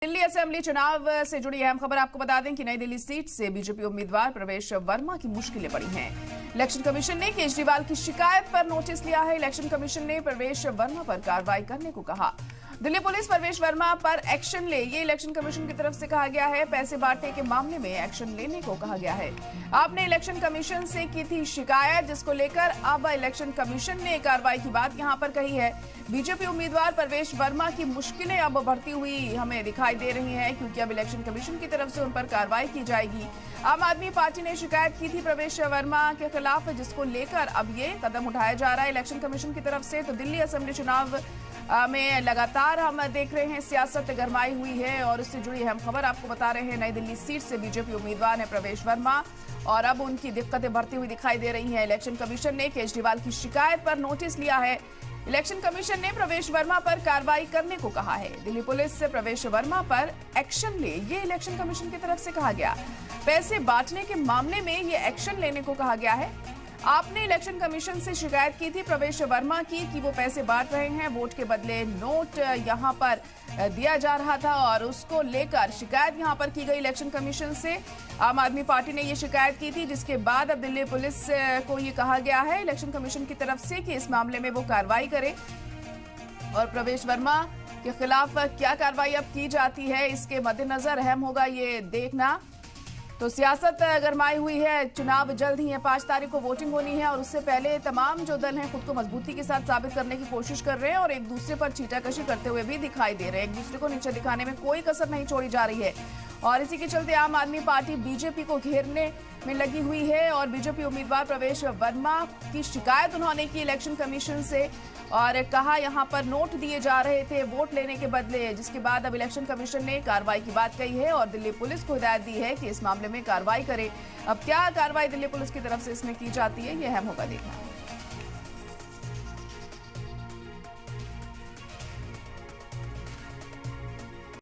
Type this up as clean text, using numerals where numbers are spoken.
Delhi assembly चुनाव से जुड़ी अहम खबर आपको बता दें कि नई दिल्ली सीट से बीजेपी उम्मीदवार प्रवेश वर्मा की मुश्किलें बढ़ी हैं। इलेक्शन कमीशन ने केजरीवाल की शिकायत पर नोटिस लिया है। इलेक्शन कमीशन ने प्रवेश वर्मा पर कार्रवाई करने को कहा। दिल्ली पुलिस प्रवेश वर्मा पर एक्शन ले, ये इलेक्शन कमीशन की तरफ से कहा गया है। पैसे बांटने के मामले में एक्शन लेने को कहा गया है। आपने इलेक्शन कमीशन से की थी शिकायत, जिसको लेकर अब इलेक्शन कमीशन ने कार्रवाई की बात यहां पर कही है। बीजेपी उम्मीदवार प्रवेश वर्मा की मुश्किलें अब बढ़ती हुई हमें दिखाई दे रही हैं, क्योंकि अब इलेक्शन कमीशन की तरफ से उन पर कार्रवाई की जाएगी। आम आदमी पार्टी ने शिकायत की थी प्रवेश वर्मा के खिलाफ, जिसको लेकर अब ये कदम उठाया जा रहा है इलेक्शन कमीशन की तरफ से। तो दिल्ली असेंबली चुनाव में लगातार हम देख रहे हैं सियासत गरमाई हुई है, और उससे जुड़ी अहम खबर आपको बता रहे हैं। नई दिल्ली सीट से बीजेपी उम्मीदवार है प्रवेश वर्मा, और अब उनकी दिक्कतें बढ़ती हुई दिखाई दे रही हैं। इलेक्शन कमीशन ने केजरीवाल की शिकायत पर नोटिस लिया है। इलेक्शन कमीशन ने प्रवेश वर्मा पर कार्रवाई करने को कहा है। दिल्ली पुलिस से प्रवेश वर्मा पर एक्शन ले, ये इलेक्शन कमीशन की तरफ से कहा गया। पैसे बांटने के मामले में ये एक्शन लेने को कहा गया है। आपने इलेक्शन कमीशन से शिकायत की थी प्रवेश वर्मा की कि वो पैसे बांट रहे हैं, वोट के बदले नोट यहां पर दिया जा रहा था, और उसको लेकर शिकायत यहां पर की गई इलेक्शन कमीशन से। आम आदमी पार्टी ने ये शिकायत की थी, जिसके बाद अब दिल्ली पुलिस को ये कहा गया है इलेक्शन कमीशन की तरफ से कि इस मामले में वो कार्रवाई करे, और प्रवेश वर्मा के खिलाफ क्या कार्रवाई अब की जाती है, इसके मद्देनजर अहम होगा ये देखना। तो सियासत गरमाई हुई है। चुनाव जल्द ही है, 5 तारीख को वोटिंग होनी है, और उससे पहले तमाम जो दल हैं खुद को मजबूती के साथ साबित करने की कोशिश कर रहे हैं, और एक दूसरे पर छींटाकशी करते हुए भी दिखाई दे रहे हैं। एक दूसरे को नीचे दिखाने में कोई कसर नहीं छोड़ी जा रही है, और इसी के चलते आम आदमी पार्टी बीजेपी को घेरने में लगी हुई है। और बीजेपी उम्मीदवार प्रवेश वर्मा की शिकायत उन्होंने की इलेक्शन कमीशन से, और कहा यहां पर नोट दिए जा रहे थे वोट लेने के बदले, जिसके बाद अब इलेक्शन कमीशन ने कार्रवाई की बात कही है, और दिल्ली पुलिस को हिदायत दी है कि इस मामले में कार्रवाई करे। अब क्या कार्रवाई दिल्ली पुलिस की तरफ से इसमें की जाती है, ये अहम होगा देखना।